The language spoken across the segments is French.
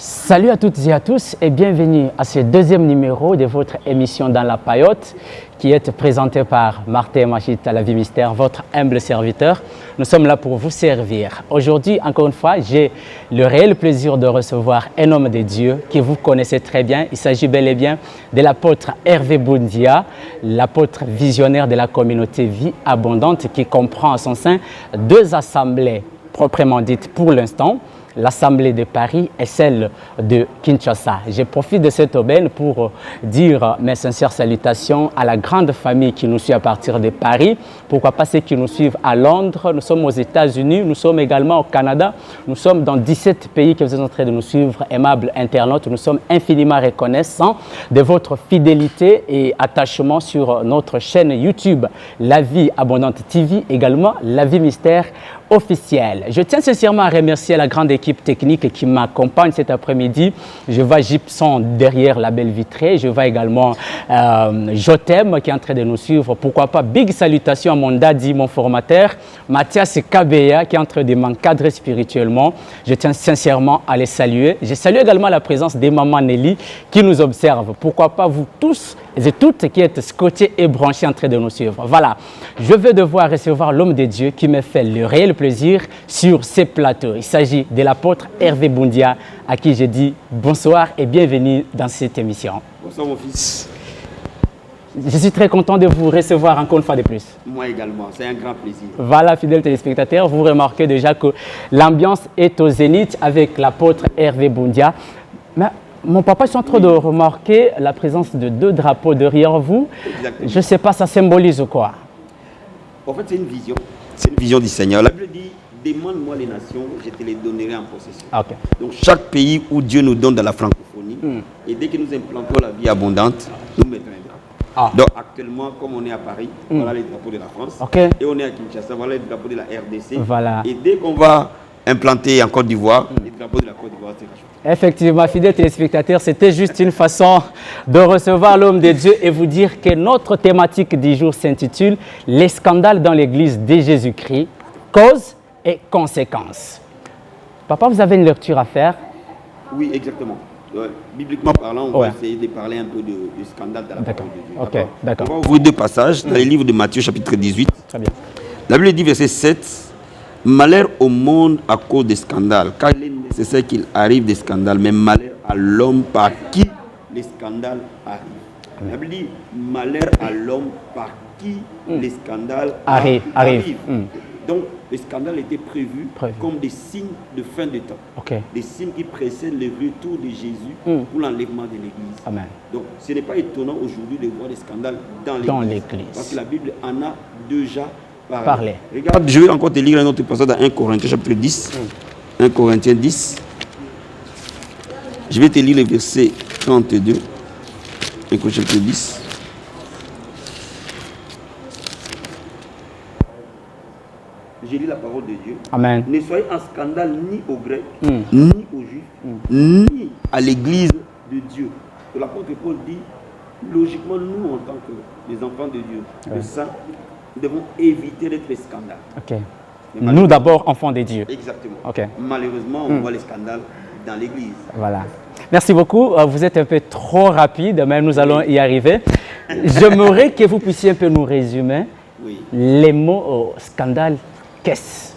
Salut à toutes et à tous et bienvenue à ce deuxième numéro de votre émission Dans la Paillote qui est présentée par Martin Machit à la vie mystère, votre humble serviteur. Nous sommes là pour vous servir. Aujourd'hui, encore une fois, j'ai le réel plaisir de recevoir un homme de Dieu que vous connaissez très bien. Il s'agit bel et bien de l'apôtre Hervé Boundia, l'apôtre visionnaire de la communauté Vie Abondante qui comprend en son sein deux assemblées proprement dites pour l'instant. L'Assemblée de Paris et celle de Kinshasa. Je profite de cette aubaine pour dire mes sincères salutations à la grande famille qui nous suit à partir de Paris. Pourquoi pas ceux qui nous suivent à Londres, nous sommes aux États-Unis, nous sommes également au Canada, nous sommes dans 17 pays que vous êtes en train de nous suivre, aimables internautes. Nous sommes infiniment reconnaissants de votre fidélité et attachement sur notre chaîne YouTube La Vie Abondante TV, également La Vie Mystère officielle. Je tiens sincèrement à remercier la grande équipe technique qui m'accompagne cet après-midi. Je vois Gibson derrière la belle vitrée. Je vois également Jotem qui est en train de nous suivre. Pourquoi pas, big salutations à mon daddy, mon formateur, Mathias Kabeya qui est en train de m'encadrer spirituellement. Je tiens sincèrement à les saluer. Je salue également la présence des mamans Nelly qui nous observent. Pourquoi pas vous tous et toutes qui êtes scotchés et branchés en train de nous suivre. Voilà, je vais devoir recevoir l'homme de Dieu qui me fait le réel plaisir sur ces plateaux. Il s'agit de l'apôtre Hervé Boundia à qui je dis bonsoir et bienvenue dans cette émission. Bonsoir mon fils. Je suis très content de vous recevoir encore une fois de plus. Moi également, c'est un grand plaisir. Voilà, fidèles téléspectateurs, vous remarquez déjà que l'ambiance est au zénith avec l'apôtre Hervé Boundia. Mais mon papa, je suis en train de remarquer la présence de deux drapeaux derrière vous. Exactement. Je ne sais pas, ça symbolise quoi? En fait, c'est une vision. C'est une vision du Seigneur. La Bible dit, demande-moi les nations, je te les donnerai en possession. Okay. Donc, chaque pays où Dieu nous donne de la francophonie, et dès que nous implantons la vie abondante, nous mettons un drapeau. Donc, actuellement, comme on est à Paris, voilà les drapeaux de la France. Okay. Et on est à Kinshasa, voilà les drapeaux de la RDC. Voilà. Et dès qu'on va implanter en Côte d'Ivoire, les drapeaux de la Côte d'Ivoire, c'est rajouté. Effectivement, fidèles téléspectateurs, c'était juste une façon de recevoir l'homme de Dieu et vous dire que notre thématique du jour s'intitule « Les scandales dans l'église de Jésus-Christ, causes et conséquences ». Papa, vous avez une lecture à faire? Oui, exactement. Bibliquement parlant, on va essayer de parler un peu du scandale de la parole de Dieu. Ok, d'accord. On va ouvrir deux passages dans les livres de Matthieu, chapitre 18. Très bien. La Bible dit, verset 7, « Malheur au monde à cause des scandales, car il est nécessaire qu'il arrive des scandales, mais malheur à l'homme par qui les scandales arrivent. » La Bible dit, « Malheur à l'homme par qui les scandales arrivent. » Donc, les scandales étaient prévus comme des signes de fin de temps. Des signes qui précèdent le retour de Jésus pour l'enlèvement de l'Église. Amen. Donc, ce n'est pas étonnant aujourd'hui de voir des scandales dans l'Église. Parce que la Bible en a déjà parlé. Regarde, je vais encore te lire un autre passage dans 1 Corinthiens chapitre 10. 1 Corinthiens 10. Je vais te lire le verset 32. 1 Corinthiens chapitre 10. J'ai lu la parole de Dieu. Amen. Ne soyez en scandale ni aux Grecs, ni aux Juifs, ni à l'Église de Dieu. L'apôtre Paul dit, logiquement, nous, en tant que les enfants de Dieu, les saints, nous devons éviter d'être scandales. Nous d'abord, enfants de Dieu. Exactement. Malheureusement, on voit les scandales dans l'Église. Voilà. Merci beaucoup. Vous êtes un peu trop rapide, mais nous allons y arriver. J'aimerais que vous puissiez un peu nous résumer les mots scandale. Qu'est-ce?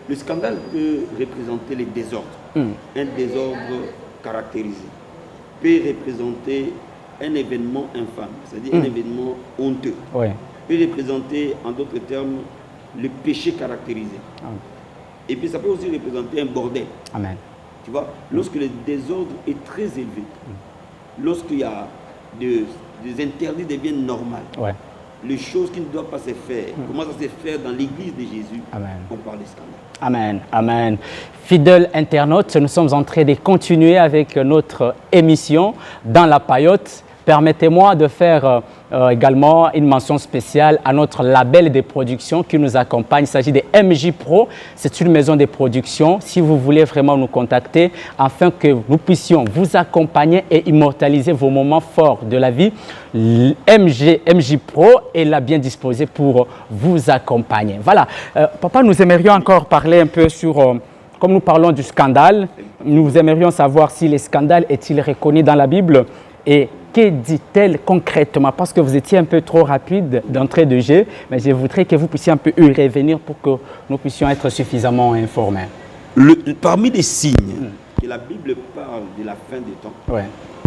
Le scandale peut représenter les désordres. Un désordre caractérisé peut représenter un événement infâme, c'est-à-dire un événement honteux. Peut représenter, en d'autres termes, le péché caractérisé. Et puis ça peut aussi représenter un bordel. Amen. Tu vois, lorsque le désordre est très élevé, lorsqu'il y a des interdits deviennent normales. Les choses qui ne doivent pas se faire, commencent à se faire dans l'église de Jésus, on parle de scandale. Amen, amen. Fidèles internautes, nous sommes en train de continuer avec notre émission Dans la Paillote. Permettez-moi de faire également une mention spéciale à notre label de production qui nous accompagne. Il s'agit de MJ Pro. C'est une maison de production. Si vous voulez vraiment nous contacter afin que nous puissions vous accompagner et immortaliser vos moments forts de la vie, MJ Pro est là bien disposé pour vous accompagner. Voilà. Papa, nous aimerions encore parler un peu sur comme nous parlons du scandale, nous aimerions savoir si le scandale est-il reconnu dans la Bible et que dit-elle concrètement? Parce que vous étiez un peu trop rapide d'entrée de jeu, mais je voudrais que vous puissiez un peu y revenir pour que nous puissions être suffisamment informés. Parmi les signes que la Bible parle de la fin des temps, Ouais,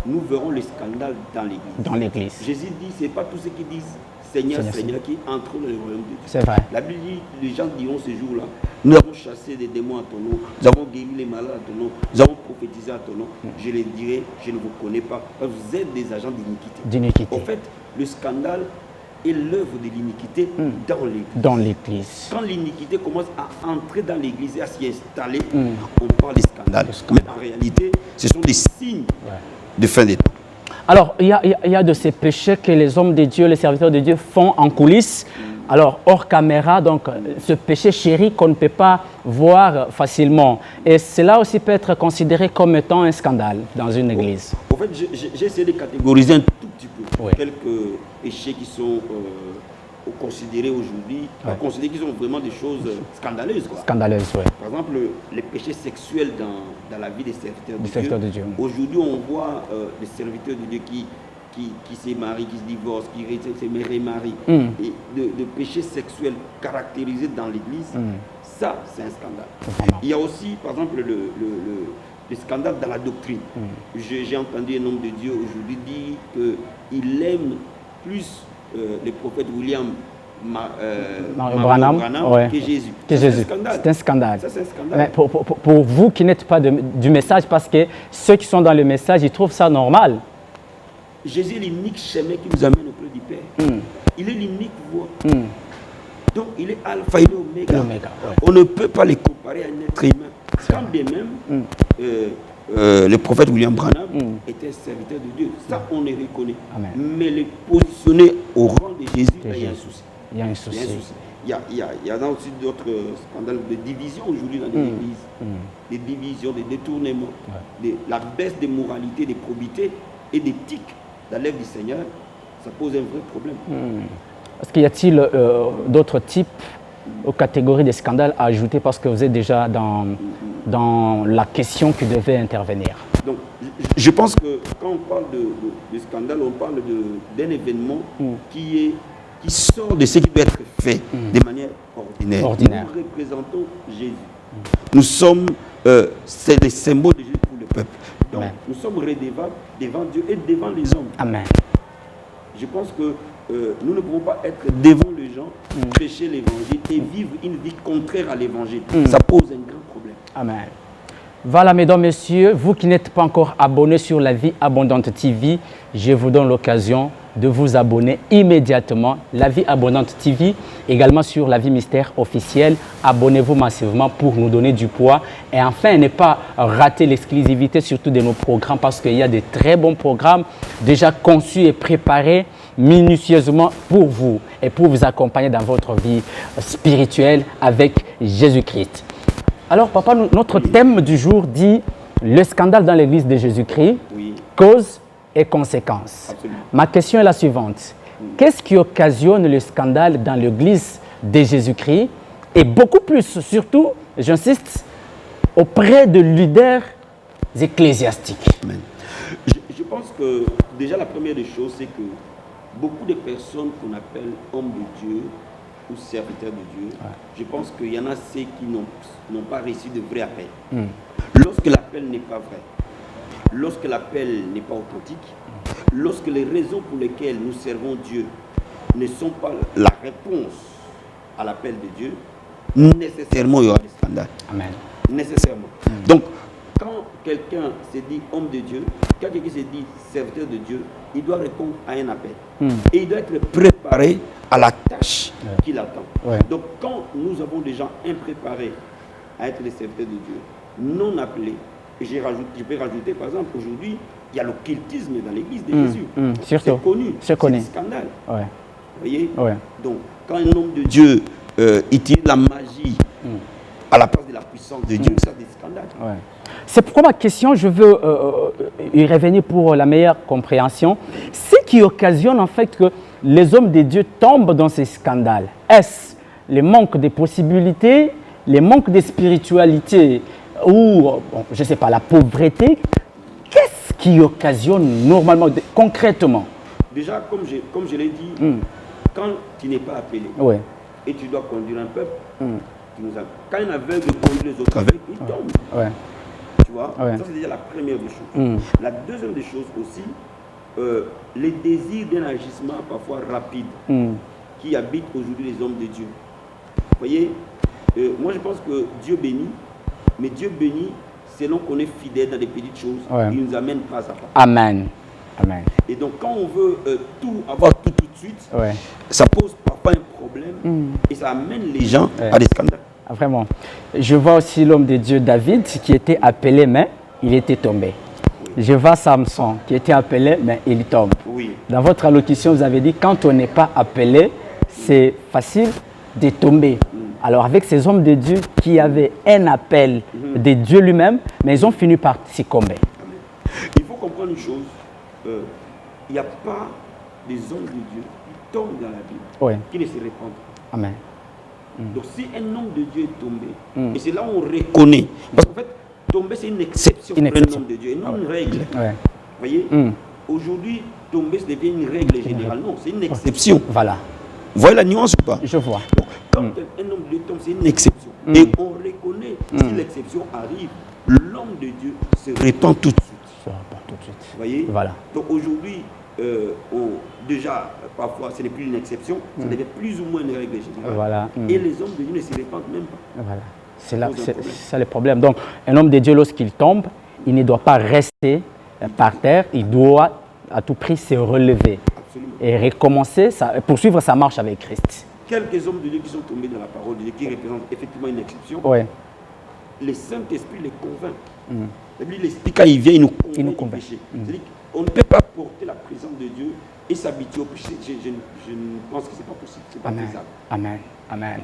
nous verrons le scandale dans l'Église. dans l'Église. Jésus dit, ce n'est pas tous ceux qui disent Seigneur, Seigneur, Seigneur, qui entrent dans le royaume de Dieu. C'est vrai. La Bible dit, les gens diront ce jour-là, nous avons chassé des démons à ton nom, nous avons guéri les malades à ton nom, nous avons prophétisé à ton nom. Je les dirai, je ne vous connais pas, parce que vous êtes des agents d'iniquité. D'iniquité. En fait, le scandale est l'œuvre de l'iniquité dans l'Église. Dans l'Église. Quand l'iniquité commence à entrer dans l'Église et à s'y installer, on parle de scandale. Mais en réalité, ce sont des signes de fin des temps. Alors, il y a de ces péchés que les hommes de Dieu, les serviteurs de Dieu font en coulisses, alors hors caméra, donc ce péché chéri qu'on ne peut pas voir facilement. Et cela aussi peut être considéré comme étant un scandale dans une église. En fait, j'ai essayé de catégoriser un tout petit peu quelques péchés qui sont considérés aujourd'hui, considérés qui sont vraiment des choses scandaleuses. Scandaleuses, oui. Par exemple, les péchés sexuels dans la vie des serviteurs de Dieu. Aujourd'hui, on voit des serviteurs de Dieu qui se marient, qui se divorcent, qui se remarient. Et de péchés sexuels caractérisés dans l'Église, ça, c'est un scandale. Il y a aussi, par exemple, le scandale dans la doctrine. J'ai entendu un homme de Dieu aujourd'hui dire qu'il aime plus le prophète William Branham que Jésus. C'est un scandale. Ça, c'est un scandale. Mais pour vous qui n'êtes pas du message, parce que ceux qui sont dans le message, ils trouvent ça normal. Jésus est l'unique chemin qui nous amène auprès du Père. Il est l'unique voie. Donc, il est alpha et oméga. On ne peut pas les comparer à un être humain. Quand bien même, le prophète William Branham était un serviteur de Dieu. Ça, on le reconnaît. Amen. Mais le positionner au rang de Jésus, là, il y a un souci. Il y a un souci. Il y a aussi d'autres scandales de division aujourd'hui dans les églises. Des divisions, des détournements, la baisse des moralités, des probités et d'éthique dans l'œuvre du Seigneur. Ça pose un vrai problème. Est-ce qu'il y a-t-il d'autres types ou catégories de scandales à ajouter parce que vous êtes déjà dans la question qui devait intervenir? Donc, je pense que quand on parle de scandale, on parle d'un événement qui sort de ce qui peut être fait de manière ordinaire. Nous représentons Jésus. Nous sommes, c'est le symbole de Jésus pour le peuple. Donc, nous sommes redevables devant Dieu et devant les hommes. Amen. Je pense que nous ne pouvons pas être devant les gens, prêcher l'évangile et vivre une vie contraire à l'évangile. Ça pose un grand problème. Amen. Voilà, mesdames, messieurs, vous qui n'êtes pas encore abonnés sur La Vie Abondante TV, je vous donne l'occasion de vous abonner immédiatement. La Vie Abondante TV, également sur La Vie Mystère officielle. Abonnez-vous massivement pour nous donner du poids. Et enfin, ne pas rater l'exclusivité surtout de nos programmes parce qu'il y a de très bons programmes déjà conçus et préparés minutieusement pour vous et pour vous accompagner dans votre vie spirituelle avec Jésus-Christ. Alors, papa, notre thème du jour dit le scandale dans l'église de Jésus-Christ, cause et conséquences. Absolument. Ma question est la suivante. Qu'est-ce qui occasionne le scandale dans l'église de Jésus-Christ et beaucoup plus, surtout, j'insiste, auprès de leaders ecclésiastiques? Amen. Je pense que déjà la première des choses, c'est que beaucoup de personnes qu'on appelle hommes de Dieu ou serviteurs de Dieu, je pense qu'il y en a ceux qui n'ont pas reçu de vrai appel. Lorsque l'appel n'est pas vrai, lorsque l'appel n'est pas authentique, lorsque les raisons pour lesquelles nous servons Dieu ne sont pas la réponse à l'appel de Dieu, nécessairement il y aura des scandales. Amen. Nécessairement. Donc, quand quelqu'un se dit homme de Dieu, quand quelqu'un se dit serviteur de Dieu, il doit répondre à un appel. Et il doit être préparé à la tâche qu'il attend. Donc, quand nous avons des gens impréparés à être des serviteurs de Dieu, non appelés, et je peux rajouter, par exemple, aujourd'hui, il y a l'occultisme dans l'église de Jésus. C'est connu. C'est un scandale. Vous voyez? Donc, quand un homme de Dieu utilise la magie à la place de la puissance de Dieu, ça des scandales. C'est pourquoi ma question, je veux y revenir pour la meilleure compréhension. Ce qui occasionne en fait que les hommes de Dieu tombent dans ces scandales, est-ce le manque de possibilités, le manque de spiritualité ou, bon, je ne sais pas, la pauvreté, qu'est-ce qui occasionne normalement, concrètement? Déjà, comme je l'ai dit, quand tu n'es pas appelé Ouais. et tu dois conduire un peuple, quand un aveugle conduit les autres aveugles, il tombe. Ouais. Tu vois, Ouais. ça c'est déjà la première des choses. La deuxième des choses aussi, les désirs d'un agissement parfois rapide qui habitent aujourd'hui les hommes de Dieu. Vous voyez, moi je pense que Dieu bénit, mais Dieu bénit selon qu'on est fidèle dans des petites choses. Ouais. Il nous amène pas à pas. Amen. Amen. Et donc quand on veut avoir tout de suite, Ouais. ça pose parfois un problème et ça amène les gens à des scandales. Ah, vraiment. Je vois aussi l'homme de Dieu David qui était appelé, mais il était tombé. Je vois Samson qui était appelé, mais il tombe. Oui. Dans votre allocution, vous avez dit quand on n'est pas appelé, c'est facile de tomber. Alors avec ces hommes de Dieu qui avaient un appel de Dieu lui-même, mais ils ont fini par succomber. Il faut comprendre une chose, il n'y a pas des hommes de Dieu qui tombent dans la Bible, Ouais. qui ne se répandent pas. Amen. Donc si un homme de Dieu est tombé, et c'est là où on reconnaît, parce qu'en fait, tomber c'est une exception Une pour un exception. homme de Dieu, et non une règle. Ouais. Vous voyez, aujourd'hui, tomber ça devient une règle générale. Non, c'est une exception. Voilà, Vous voyez la nuance ou pas? je vois. Donc, quand un homme de Dieu tombe, c'est une exception. Et on reconnaît, si l'exception arrive, l'homme de Dieu se répand tout de suite. Ça va pas tout de suite. Vous voyez? Voilà. Donc aujourd'hui, déjà, parfois, ce n'est plus une exception, ça devient plus ou moins une règle générale. Voilà. Et les hommes de Dieu ne se répandent même pas. Voilà. C'est là, Pose un c'est problème. ça le problème. Donc, un homme de Dieu, lorsqu'il tombe, il ne doit pas rester par terre, il doit à tout prix se relever Absolument. et recommencer, poursuivre sa marche avec Christ. Quelques hommes de Dieu qui sont tombés dans la parole de Dieu, qui représentent effectivement une exception, Ouais. le Saint-Esprit les convainc. L'Esprit, quand il vient, il nous convainc du péché. C'est-à-dire qu'on ne peut pas porter la présence de Dieu et s'habituer au péché. Je pense que ce n'est pas possible, ce n'est pas Amen. faisable. Amen. Amen.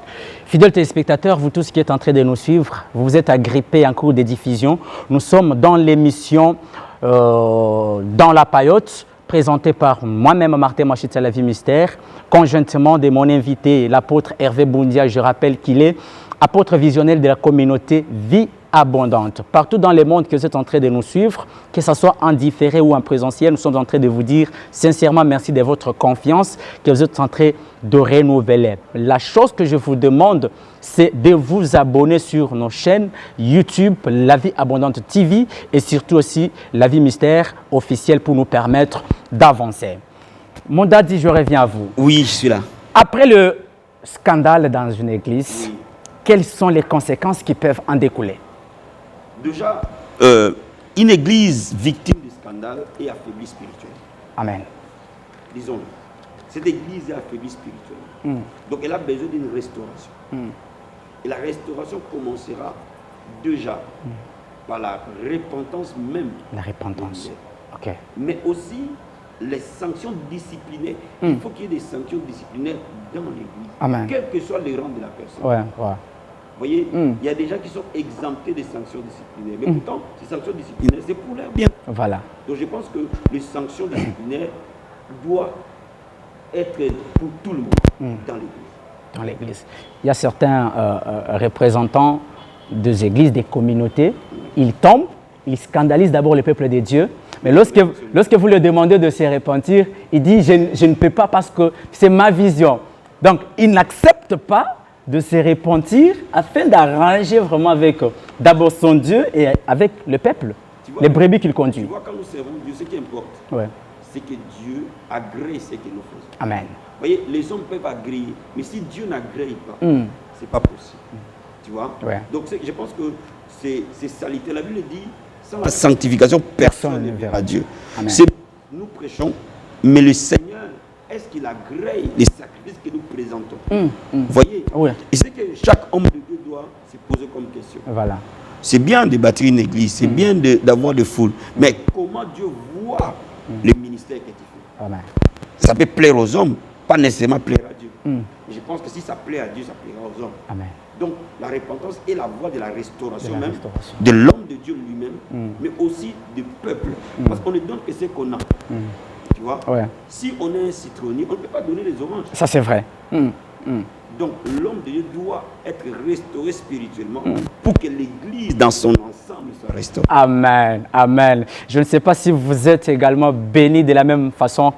Fidèles téléspectateurs, vous tous qui êtes en train de nous suivre, vous vous êtes agrippés en cours de diffusion. Nous sommes dans l'émission Dans la Paillote, présentée par moi-même, Martin Machita, la vie mystère, conjointement de mon invité, l'apôtre Hervé Boundia. Je rappelle qu'il est apôtre visionnel de la communauté Vie Abondante. Partout dans le monde que vous êtes en train de nous suivre, que ce soit en différé ou en présentiel, nous sommes en train de vous dire sincèrement merci de votre confiance que vous êtes en train de renouveler. La chose que je vous demande, c'est de vous abonner sur nos chaînes YouTube, La Vie Abondante TV et surtout aussi La Vie Mystère officielle pour nous permettre d'avancer. Mon daddy, je reviens à vous. Oui, je suis là. Après le scandale dans une église, quelles sont les conséquences qui peuvent en découler? Déjà, une église victime de scandale est affaiblie spirituellement. Amen. Disons-le. Cette église est affaiblie spirituellement. Donc elle a besoin d'une restauration. Et la restauration commencera déjà par la repentance même. La repentance. Ok. Mais aussi les sanctions disciplinaires. Il faut qu'il y ait des sanctions disciplinaires dans l'église. Amen. Quel que soit le rang de la personne. Ouais, ouais. Vous voyez, il y a des gens qui sont exemptés des sanctions disciplinaires. Mais pourtant, ces sanctions disciplinaires, c'est pour leur bien. Voilà. Donc je pense que les sanctions disciplinaires doivent être pour tout le monde dans l'église. Dans l'église. Il y a certains représentants des églises, des communautés, ils tombent, ils scandalisent d'abord le peuple de Dieu. Mais lorsque vous leur demandez de se repentir, il dit je ne peux pas parce que c'est ma vision. Donc, il n'accepte pas de se repentir afin d'arranger vraiment avec d'abord son Dieu et avec le peuple, vois, les brebis qu'il Tu conduit. vois, quand nous servons Dieu, ce qui importe, Ouais. c'est que Dieu agrée ce que nous faisons. Amen. Vous voyez, les hommes peuvent agréer, mais si Dieu n'agrée pas, c'est pas possible. Tu vois? Ouais. Donc je pense que c'est salutaire. La Bible dit, sans la sanctification, personne ne verra Dieu. Amen. Nous prêchons, mais le Seigneur, est-ce qu'il agrée les sacrifices que nous présentons? Vous voyez? Oui. Et c'est que chaque homme de Dieu doit se poser comme question. Voilà. C'est bien de bâtir une église, c'est bien d'avoir des foules, mais comment Dieu voit le ministère que tu fais? Amen. Ça peut plaire aux hommes, pas nécessairement plaire à Dieu. Je pense que si ça plaît à Dieu, ça plaira aux hommes. Amen. Donc la repentance est la voie de la restauration, De la même, restauration. de l'homme de Dieu lui-même, mais aussi du peuple. Parce qu'on ne donne que ce qu'on a. Tu vois? Ouais. Si on est un citronnier, on ne peut pas donner les oranges. Ça, c'est vrai. Donc l'homme de Dieu doit être restauré spirituellement pour que l'Église dans son ensemble soit restaurée. Amen, amen. Je ne sais pas si vous êtes également bénis de la même façon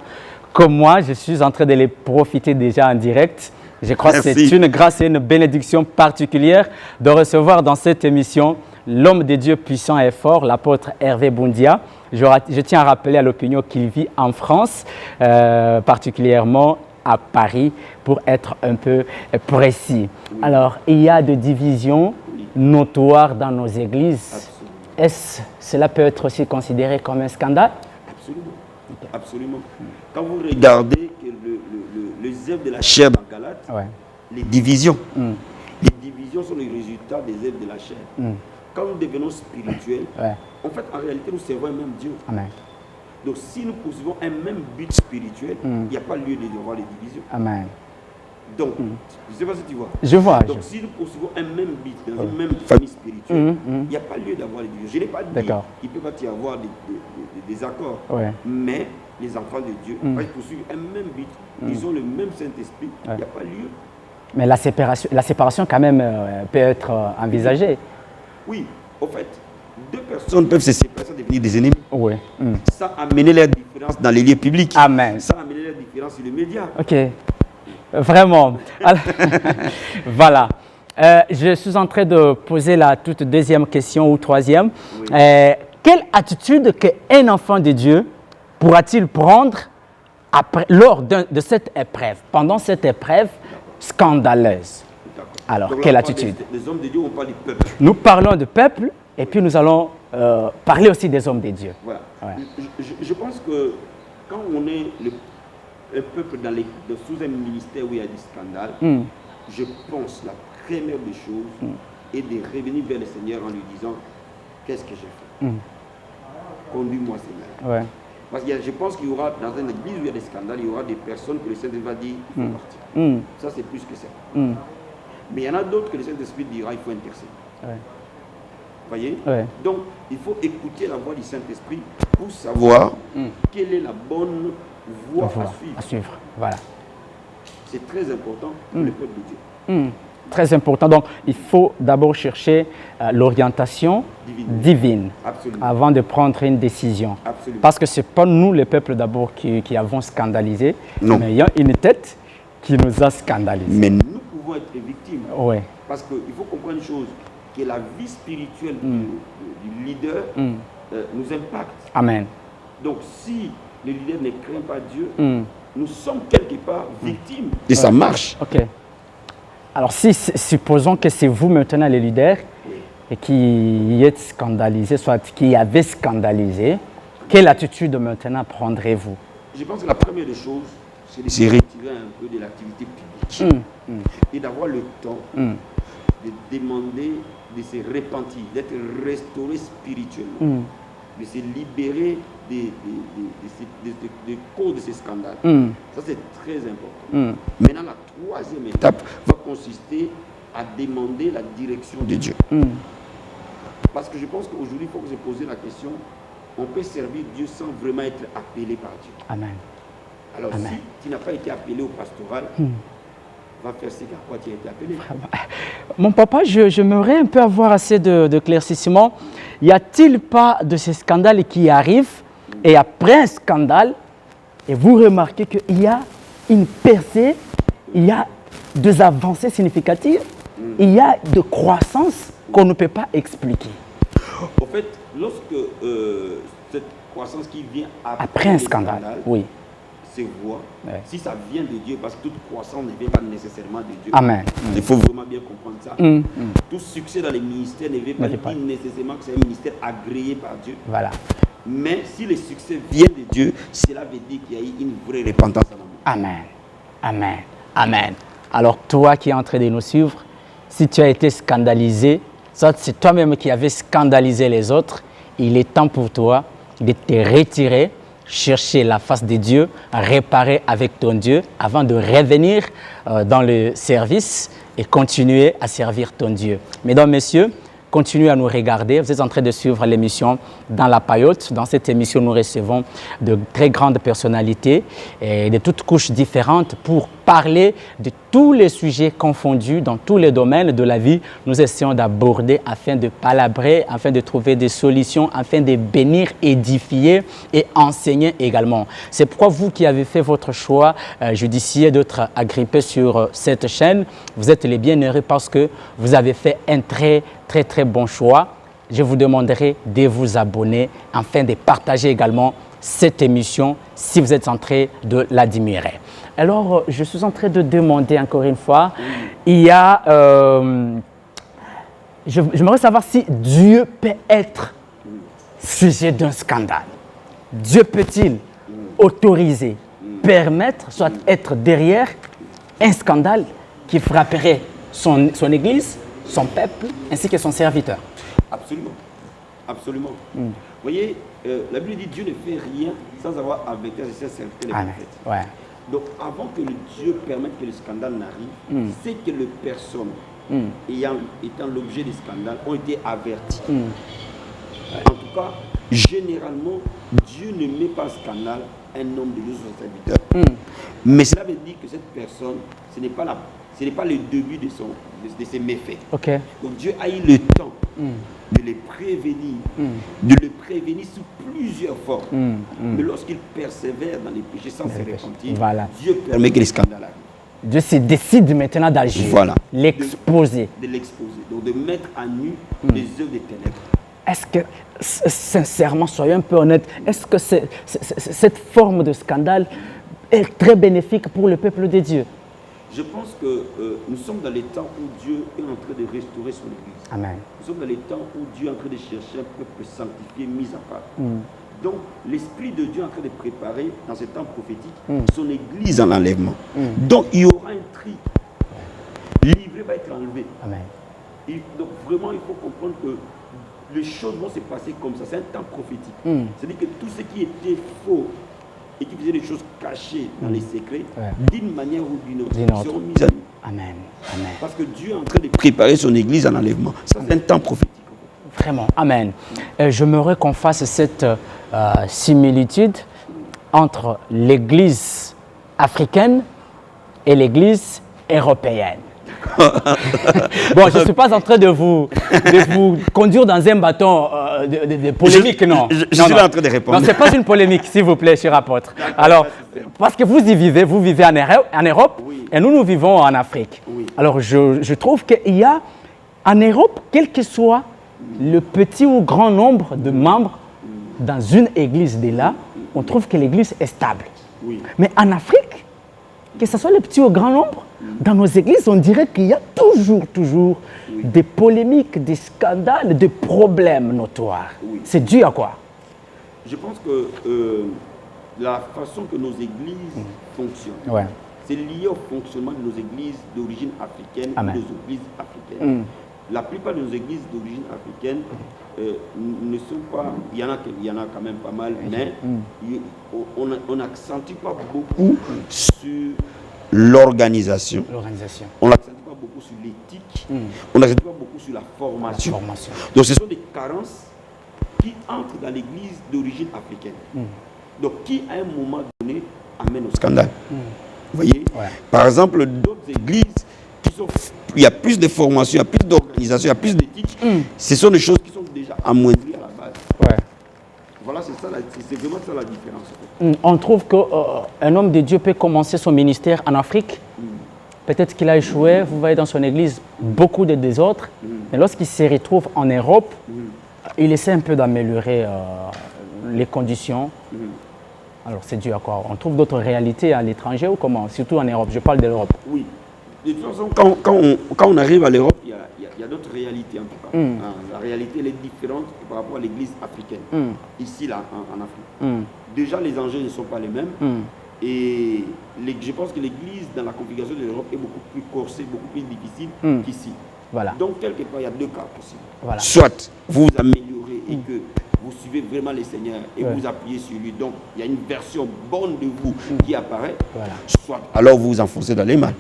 que moi. Je suis en train de les profiter déjà en direct. Je crois que c'est une grâce et une bénédiction particulière de recevoir dans cette émission l'homme de Dieu puissant et fort, l'apôtre Hervé Boundia. Je tiens à rappeler à l'opinion qu'il vit en France, particulièrement à Paris, pour être un peu précis. Alors, il y a des divisions notoires dans nos églises. Cela peut être aussi considéré comme un scandale? Absolument. Absolument. Quand vous regardez que les œuvres de la chair dans Galates, les divisions sont le résultat des œuvres de la chair. Quand nous devenons spirituels, en fait, en réalité, nous servons un même Dieu. Amen. Donc, si nous poursuivons un même but spirituel, il n'y a pas lieu de voir les divisions. Amen. Donc, je ne sais pas si tu vois. Je vois. Donc, si nous poursuivons un même but dans une même famille spirituelle, il n'y a pas lieu d'avoir les divisions. Je n'ai pas dit qu'il ne peut pas y avoir des accords. Mais les enfants de Dieu, ils poursuivent un même but, ils ont le même Saint-Esprit, il n'y a pas lieu. Mais la séparation quand même peut être envisagée. Oui, en fait, deux personnes peuvent se séparer sans devenir des ennemis. Oui. Sans amener leur différence dans les lieux publics. Amen. Sans amener leur différence sur les médias. Ok. Vraiment. Alors, voilà. Je suis en train de poser la toute deuxième question ou troisième. Oui. Quelle attitude qu'un enfant de Dieu pourra-t-il prendre lors de cette épreuve, pendant cette épreuve scandaleuse? Alors, quelle attitude? Les hommes de Dieu, on parle du peuple. Nous parlons du peuple et puis nous allons parler aussi des hommes de Dieu. Voilà. Ouais. Je pense que quand on est un peuple sous un ministère où il y a des scandales, je pense la première des choses est de revenir vers le Seigneur en lui disant qu'est-ce que j'ai fait? Conduis-moi, Seigneur. Ouais. Parce que je pense qu'il y aura, dans une église où il y a des scandales, il y aura des personnes que le Saint-Esprit va dire il faut partir. Ça, c'est plus que ça. Mais il y en a d'autres que le Saint-Esprit dira il faut intercéder. Ouais. Vous voyez? Ouais. Donc, il faut écouter la voix du Saint-Esprit pour savoir quelle est la bonne voie à suivre. Voilà. C'est très important pour le peuple de Dieu. Très important. Donc, il faut d'abord chercher l'orientation divine avant de prendre une décision. Absolument. Parce que ce n'est pas nous, le peuple, d'abord, qui avons scandalisé, mais il y a une tête qui nous a scandalisés. Mais nous pouvons être victimes. Oui. Parce qu'il faut comprendre une chose, que la vie spirituelle du leader nous impacte. Amen. Donc, si le leader ne craint pas Dieu, nous sommes quelque part victimes. Et ça marche. Ok. Alors, supposons que c'est vous maintenant le leader et qui êtes scandalisé, soit qui avez scandalisé, quelle attitude maintenant prendrez-vous? Je pense que la première des choses, c'est de se retirer un peu de l'activité publique et d'avoir le temps de demander de se repentir, d'être restauré spirituellement, de se libérer des causes de ces scandales. Ça, c'est très important. Maintenant, la troisième étape va consister à demander la direction de Dieu. Parce que je pense qu'aujourd'hui, il faut se poser la question, on peut servir Dieu sans vraiment être appelé par Dieu. Amen. Alors, si tu n'as pas été appelé au pastoral, va faire ce à quoi tu as été appelé. Mon papa, j'aimerais un peu avoir assez d'éclaircissement. Y a-t-il pas de ces scandales qui arrivent et après un scandale, et vous remarquez qu'il y a une percée, il y a des avancées significatives, il y a de croissance qu'on ne peut pas expliquer? En fait, lorsque cette croissance qui vient après un scandale, oui, se voit, si ça vient de Dieu, parce que toute croissance ne vient pas nécessairement de Dieu. Amen. Il faut vraiment bien comprendre ça. Tout succès dans les ministères ne veut pas dire nécessairement que c'est un ministère agréé par Dieu. Voilà. Mais si le succès vient de Dieu, cela veut dire qu'il y a eu une vraie repentance en amour. Amen. Amen. Amen. Alors toi qui es en train de nous suivre, si tu as été scandalisé, c'est toi-même qui avais scandalisé les autres, il est temps pour toi de te retirer, chercher la face de Dieu, réparer avec ton Dieu avant de revenir dans le service et continuer à servir ton Dieu. Mesdames, Messieurs, continuez à nous regarder. Vous êtes en train de suivre l'émission Dans la Paillote. Dans cette émission, nous recevons de très grandes personnalités et de toutes couches différentes pour parler de tous les sujets confondus dans tous les domaines de la vie. Nous essayons d'aborder afin de palabrer, afin de trouver des solutions, afin de bénir, édifier et enseigner également. C'est pourquoi vous qui avez fait votre choix judiciaire d'être agrippé sur cette chaîne, vous êtes les bienheureux parce que vous avez fait un très bon choix. Je vous demanderai de vous abonner afin de partager également cette émission si vous êtes en train de l'admirer. Alors, je suis en train de demander encore une fois, il y a, j'aimerais savoir si Dieu peut être sujet d'un scandale. Dieu peut-il autoriser, permettre, soit être derrière un scandale qui frapperait son Église, son peuple, ainsi que son serviteur? Absolument. Absolument. Vous voyez, la Bible dit Dieu ne fait rien sans avoir averti ses serviteurs les prophètes. Ouais. Donc, avant que le Dieu permette que le scandale n'arrive, c'est que les personnes étant l'objet du scandale ont été averties. En tout cas, généralement, Dieu ne met pas scandale un homme de Dieu sur son serviteur. Mais cela veut dire que cette personne, ce n'est pas le début de ses méfaits. Okay. Donc Dieu a eu le temps de les prévenir sous plusieurs formes. Mais lorsqu'il persévère dans les péchés sans se repentir, Dieu permet que les scandales arrivent. Dieu se décide maintenant d'agir, l'exposer. De l'exposer, donc de mettre à nu les œuvres des ténèbres. Est-ce que, sincèrement, soyons un peu honnêtes, est-ce que cette forme de scandale est très bénéfique pour le peuple de Dieu? Je pense que nous sommes dans les temps où Dieu est en train de restaurer son Église. Amen. Nous sommes dans les temps où Dieu est en train de chercher un peuple sanctifié, mis à part. Donc, l'Esprit de Dieu est en train de préparer, dans ce temps prophétique, son Église en enlèvement. Donc, il y aura un tri. Livré va être enlevé. Amen. Donc, vraiment, il faut comprendre que les choses vont se passer comme ça. C'est un temps prophétique. C'est-à-dire que tout ce qui était faux et qui faisait des choses cachées dans les secrets, d'une manière ou d'une autre, seront mises à nu. Amen. Amen. Parce que Dieu est en train de préparer son Église en enlèvement. Ça, c'est un temps prophétique. Vraiment. Amen. J'aimerais qu'on fasse cette similitude entre l'Église africaine et l'Église européenne. Bon, je ne suis pas en train de vous conduire dans un bâton de polémique, non. Je suis là en train de répondre. Non, ce n'est pas une polémique, s'il vous plaît, cher apôtre. Alors, parce que vous vivez en Europe, et nous vivons en Afrique. Alors, je trouve qu'il y a, en Europe, quel que soit le petit ou grand nombre de membres dans une église de là, on trouve que l'église est stable. Mais en Afrique, que ce soit le petit ou grand nombre, dans nos églises, on dirait qu'il y a toujours des polémiques, des scandales, des problèmes notoires. C'est dû à quoi? Je pense que la façon que nos églises fonctionnent, c'est lié au fonctionnement de nos églises d'origine africaine ou des églises africaines. La plupart de nos églises d'origine africaine ne sont pas... Il y en a quand même pas mal, mais on n'accentue pas beaucoup sur l'organisation. On n'accentue pas beaucoup sur l'éthique. On n'accentue pas beaucoup sur la formation. Donc ce sont des carences qui entrent dans l'église d'origine africaine. Donc qui, à un moment donné, amènent au scandale. Vous voyez? Par exemple, d'autres églises il y a plus de formation, il y a plus d'organisation, il y a plus d'éthique. Ce sont des choses qui sont déjà amoindries à la base. Voilà, c'est vraiment ça la différence. On trouve qu'un homme de Dieu peut commencer son ministère en Afrique. Peut-être qu'il a échoué, vous voyez dans son église beaucoup de désordres. Mais lorsqu'il se retrouve en Europe, il essaie un peu d'améliorer les conditions. Alors c'est dû à quoi? On trouve d'autres réalités à l'étranger ou comment? Surtout en Europe, je parle de l'Europe. Oui. De toute façon, quand on arrive à l'Europe, il y a d'autres réalités en tout cas. La réalité elle est différente par rapport à l'église africaine, ici là, en Afrique. Déjà, les enjeux ne sont pas les mêmes. Et je pense que l'église dans la configuration de l'Europe est beaucoup plus corsée, beaucoup plus difficile qu'ici. Donc, quelque part, il y a deux cas possibles. Soit vous vous améliorez et que vous suivez vraiment le Seigneur et vous appuyez sur lui. Donc, il y a une version bonne de vous qui apparaît. Soit alors vous vous enfoncez dans les mains.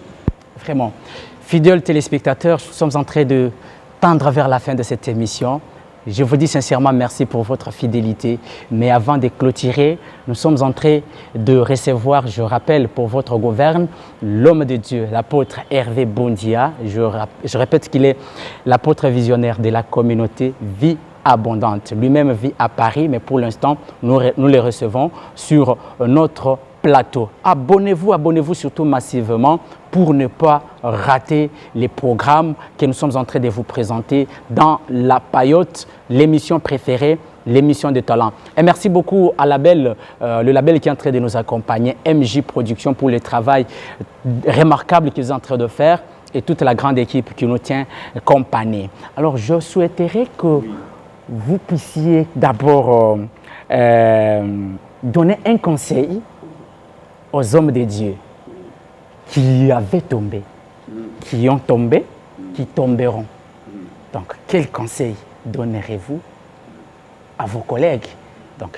Vraiment. Fidèles téléspectateurs, nous sommes en train de tendre vers la fin de cette émission. Je vous dis sincèrement merci pour votre fidélité. Mais avant de clôturer, nous sommes en train de recevoir, je rappelle, pour votre gouverne, l'homme de Dieu, l'apôtre Hervé Bondia. Je répète qu'il est l'apôtre visionnaire de la communauté Vie Abondante. Lui-même vit à Paris, mais pour l'instant, nous les recevons sur notre plateau. Abonnez-vous surtout massivement pour ne pas rater les programmes que nous sommes en train de vous présenter dans La Paillote, l'émission préférée, l'émission de talent. Et merci beaucoup à le label qui est en train de nous accompagner, MJ Production, pour le travail remarquable qu'ils sont en train de faire et toute la grande équipe qui nous tient compagnie. Alors, je souhaiterais que vous puissiez d'abord donner un conseil aux hommes de Dieu qui avaient tombé, qui ont tombé, qui tomberont. Donc, quel conseil donnerez-vous à vos collègues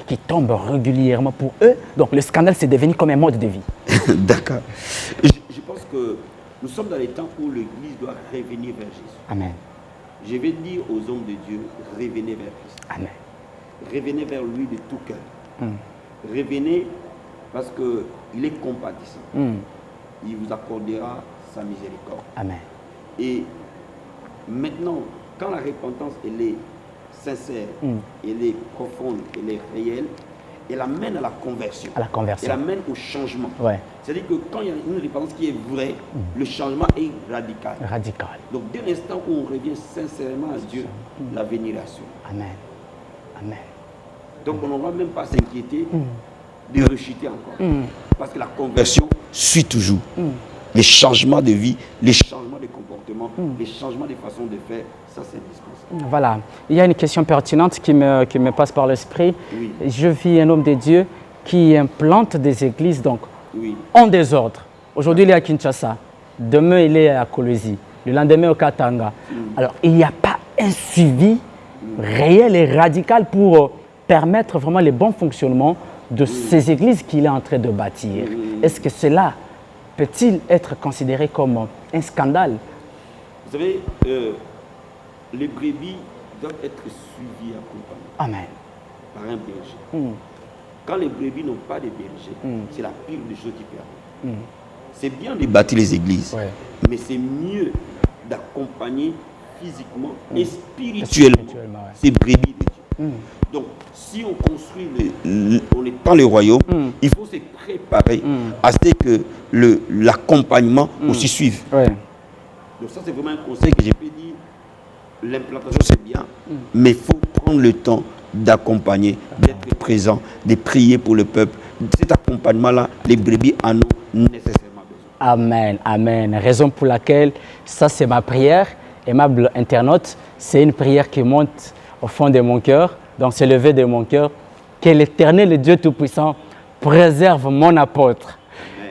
qui tombent régulièrement pour eux? Donc, le scandale, c'est devenu comme un mode de vie. D'accord. Je pense que nous sommes dans les temps où l'Église doit revenir vers Jésus. Amen. Je vais dire aux hommes de Dieu, revenez vers Christ. Amen. Revenez vers lui de tout cœur. Revenez parce qu'il est compatissant. Il vous accordera sa miséricorde. Amen. Et maintenant, quand la repentance elle est sincère, elle est profonde, elle est réelle, elle amène à la conversion. À la conversion. Elle amène au changement. Ouais. C'est-à-dire que quand il y a une repentance qui est vraie, le changement est radical. Radical. Donc dès l'instant où on revient sincèrement à Dieu, l'avenir assure. Amen. Amen. Donc on n'aura même pas à s'inquiéter de rechuter encore. Parce que la conversion suit toujours. Les changements de vie, les changements de comportement, les changements de façon de faire, ça c'est indispensable. Voilà. Il y a une question pertinente qui me passe par l'esprit. Oui. Je vis un homme de Dieu qui implante des églises Oui. en désordre. Aujourd'hui, il est à Kinshasa. Demain, il est à Kolwezi. Le lendemain, au Katanga. Alors, il n'y a pas un suivi réel et radical pour permettre vraiment le bon fonctionnement de ces églises qu'il est en train de bâtir. Est-ce que cela peut-il être considéré comme un scandale? Vous savez, les brebis doivent être suivies et accompagnées Amen. par un berger. Quand les brebis n'ont pas de berger, c'est la pire des choses qui peut arriver. C'est bien de bâtir les églises, mais c'est mieux d'accompagner physiquement et spirituellement ces brebis de Dieu. Donc, si on construit, on étend le royaume, il faut se préparer à ce que l'accompagnement aussi suive. Donc ça, c'est vraiment un conseil que je peux dire. L'implantation, c'est bien, mais il faut prendre le temps d'accompagner, d'être présent, de prier pour le peuple. Cet accompagnement-là, les brebis en ont nécessairement besoin. Amen, amen. Raison pour laquelle, ça c'est ma prière, aimable internaute, c'est une prière qui monte au fond de mon cœur, donc c'est levé de mon cœur, que l'Éternel, le Dieu Tout-Puissant, préserve mon apôtre,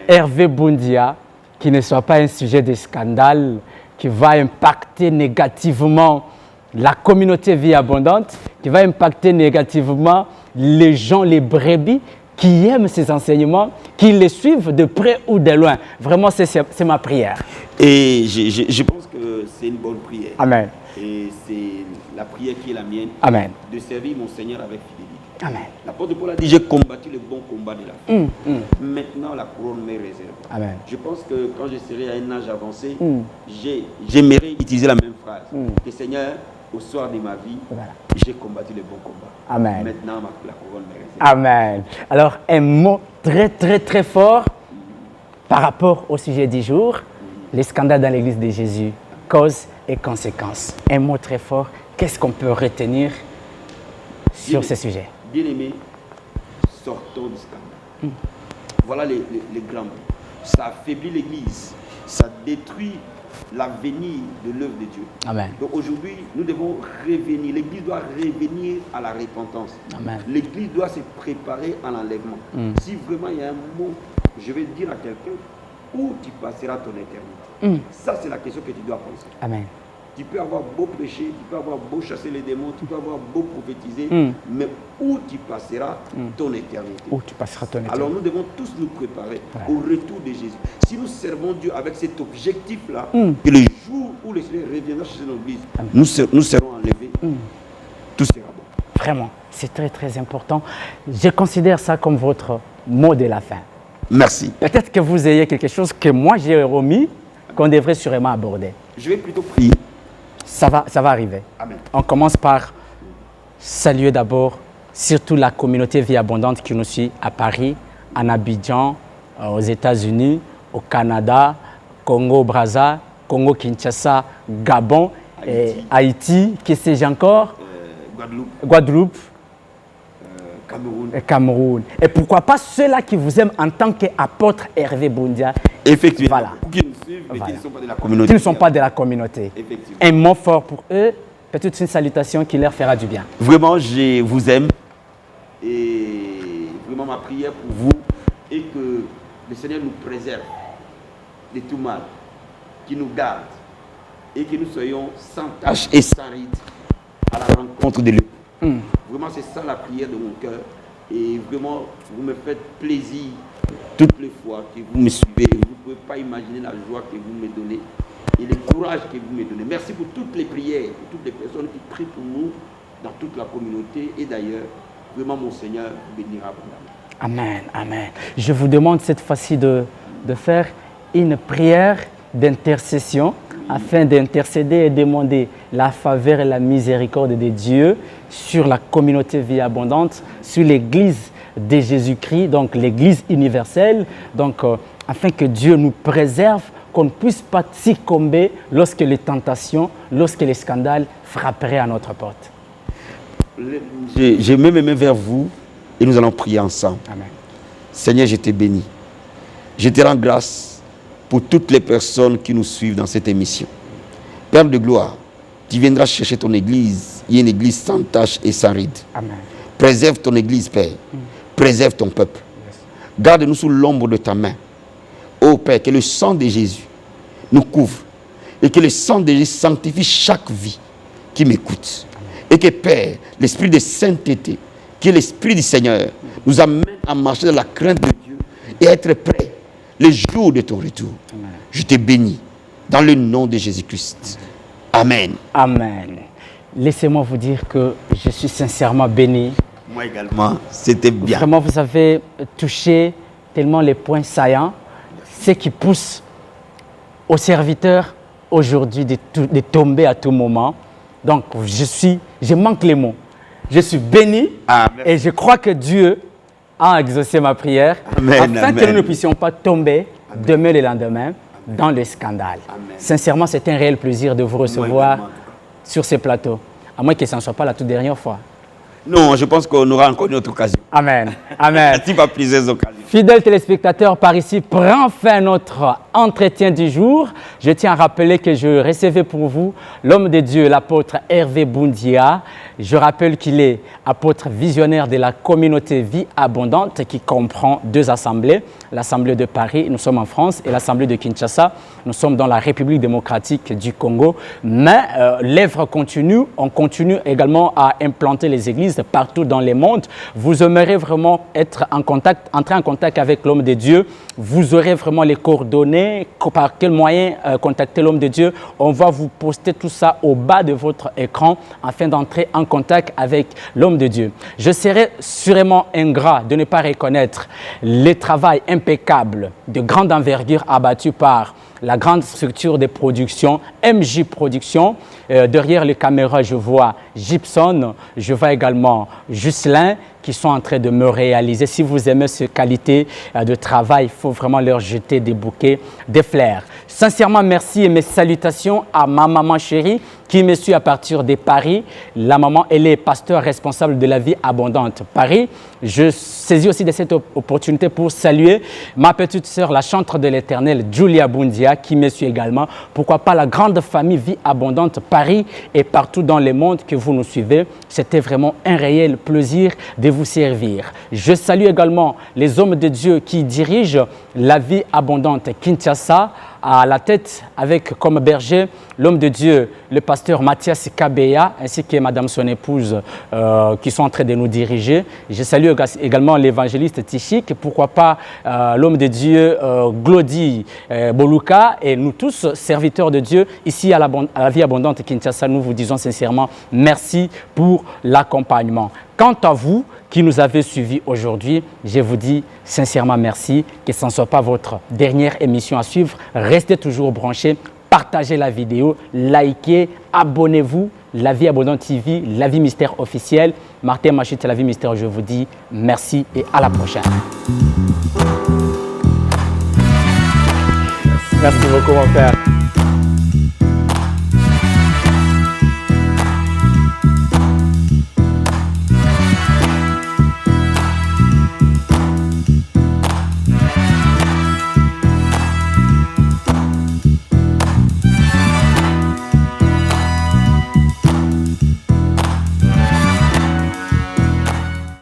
Hervé Bondia, qui ne soit pas un sujet de scandale, qui va impacter négativement la communauté Vie Abondante, qui va impacter négativement les gens, les brebis, qui aiment ces enseignements, qui les suivent de près ou de loin. Vraiment, c'est ma prière. Et je pense que c'est une bonne prière. Amen. Et c'est la prière qui est la mienne. Amen. De servir mon Seigneur avec fidélité. Amen. L'apôtre Paul a dit, j'ai combattu le bon combat de la foi. Maintenant, la couronne m'est réservée. Amen. Je pense que quand je serai à un âge avancé, j'aimerais utiliser la même phrase. Que Seigneur, au soir de ma vie, j'ai combattu le bon combat. Amen. Maintenant, la couronne m'est réservée. Amen. Alors, un mot très, très, très fort par rapport au sujet du jour, les scandales dans l'Église de Jésus, causes et conséquences. Un mot très fort. Qu'est-ce qu'on peut retenir sur ce sujet? Bien-aimés, sortons du scandale. Voilà les grands mots. Ça affaiblit l'Église. Ça détruit l'avenir de l'œuvre de Dieu. Amen. Donc aujourd'hui, nous devons revenir. L'Église doit revenir à la repentance. Amen. L'Église doit se préparer à l'enlèvement. Si vraiment il y a un mot, je vais dire à quelqu'un, où tu passeras ton éternité. Ça, c'est la question que tu dois penser. Amen. Tu peux avoir beau prêcher, tu peux avoir beau chasser les démons, tu peux avoir beau prophétiser, mais où tu passeras ton éternité. Où tu passeras ton éternité. Alors nous devons tous nous préparer au retour de Jésus. Si nous servons Dieu avec cet objectif-là, que le jour où le Seigneur reviendra chez nos églises, nous serons enlevés, tout sera bon. Vraiment, c'est très très important. Je considère ça comme votre mot de la fin. Merci. Peut-être que vous ayez quelque chose que moi j'ai remis, qu'on devrait sûrement aborder. Je vais plutôt prier. Ça va arriver. Amen. On commence par saluer d'abord surtout la communauté Vie Abondante qui nous suit à Paris, en Abidjan, aux États-Unis, au Canada, Congo-Brazza, Congo-Kinshasa, Gabon, Haïti, que sais-je encore, Guadeloupe, Cameroun. Et pourquoi pas ceux-là qui vous aiment en tant qu'apôtre Hervé Boundia. Effectivement. Voilà. Qui nous suivent, mais qui ne sont pas de la communauté. Qui ne sont pas de la communauté. Effectivement. Un mot fort pour eux, peut-être une salutation qui leur fera du bien. Vraiment, je vous aime. Et vraiment, ma prière pour vous est que le Seigneur nous préserve de tout mal, qu'il nous garde et que nous soyons sans tache et sans ride à la rencontre de lui. Vraiment, c'est ça la prière de mon cœur. Et vraiment, vous me faites plaisir toutes les fois que vous me suivez. Vous ne pouvez pas imaginer la joie que vous me donnez et le courage que vous me donnez. Merci pour toutes les prières, pour toutes les personnes qui prient pour nous dans toute la communauté et d'ailleurs. Vraiment, mon Seigneur vous bénira abondamment. Amen, amen. Je vous demande cette fois-ci de faire une prière d'intercession afin d'intercéder et demander la faveur et la miséricorde de Dieu sur la communauté Vie Abondante, sur l'Église de Jésus-Christ, donc l'Église universelle, donc afin que Dieu nous préserve, qu'on ne puisse pas succomber lorsque les tentations, lorsque les scandales frapperaient à notre porte. Je mets mes mains vers vous et nous allons prier ensemble. Amen. Seigneur, je te bénis. Je te rends grâce pour toutes les personnes qui nous suivent dans cette émission. Père de gloire, tu viendras chercher ton église. Il y a une église sans tache et sans ride. Amen. Préserve ton église, Père. Préserve ton peuple. Yes. Garde-nous sous l'ombre de ta main. Ô Père, que le sang de Jésus nous couvre et que le sang de Jésus sanctifie chaque vie qui m'écoute. Et que Père, l'esprit de sainteté, qui est l'esprit du Seigneur, nous amène à marcher dans la crainte de Dieu et à être prêts le jour de ton retour. Amen. Je te bénis dans le nom de Jésus-Christ. Amen. Amen. Laissez-moi vous dire que je suis sincèrement béni. Moi également, c'était bien. Vraiment, vous avez touché tellement les points saillants, ce qui pousse aux serviteurs aujourd'hui de tomber à tout moment. Donc, je manque les mots. Je suis béni et je crois que Dieu a exaucé ma prière afin que nous ne puissions pas tomber demain et le lendemain dans le scandale. Amen. Sincèrement, c'est un réel plaisir de vous recevoir sur ce plateau. À moins que ce ne soit pas la toute dernière fois. Non, je pense qu'on aura encore une autre occasion. Amen. Amen. Tu vas plusieurs occasions. Fidèles téléspectateurs, par ici prend fin notre entretien du jour. Je tiens à rappeler que je recevais pour vous l'homme de Dieu, l'apôtre Hervé Boundia. Je rappelle qu'il est apôtre visionnaire de la communauté Vie Abondante qui comprend deux assemblées. L'Assemblée de Paris, nous sommes en France, et l'Assemblée de Kinshasa, nous sommes dans la République démocratique du Congo. Mais l'œuvre continue, on continue également à implanter les églises partout dans le monde. Vous aimerez vraiment entrer en contact avec l'homme de Dieu. Vous aurez vraiment les coordonnées, par quel moyen contacter l'homme de Dieu. On va vous poster tout ça au bas de votre écran afin d'entrer en contact avec l'homme de Dieu. Je serais sûrement ingrat de ne pas reconnaître le travail impeccable de grande envergure abattu par la grande structure de production, MJ Production. Derrière les caméras, je vois Gibson, je vois également Juscelin qui sont en train de me réaliser. Si vous aimez cette qualité de travail, il faut vraiment leur jeter des bouquets de fleurs. Sincèrement, merci et mes salutations à ma maman chérie qui me suit à partir de Paris. La maman, elle est pasteur responsable de la Vie Abondante Paris. Je saisis aussi de cette opportunité pour saluer ma petite sœur, la chantre de l'Éternel, Julia Boundia, qui me suit également. Pourquoi pas la grande famille Vie Abondante Paris et partout dans le monde que vous nous suivez. C'était vraiment un réel plaisir de vous servir. Je salue également les hommes de Dieu qui dirigent la Vie Abondante Kinshasa, à la tête avec comme berger l'homme de Dieu, le pasteur Mathias Kabeya, ainsi que madame son épouse qui sont en train de nous diriger. Je salue également l'évangéliste Tichik, pourquoi pas l'homme de Dieu Glody Boluka et nous tous, serviteurs de Dieu, ici à la Vie Abondante Kinshasa, nous vous disons sincèrement merci pour l'accompagnement. Quant à vous qui nous avez suivis aujourd'hui, je vous dis sincèrement merci, que ce ne soit pas votre dernière émission à suivre. Restez toujours branchés, partagez la vidéo, likez, abonnez-vous. La Vie Abondante TV, La Vie Mystère officielle. Martin Machut, La Vie Mystère, je vous dis merci et à la prochaine. Merci beaucoup mon père.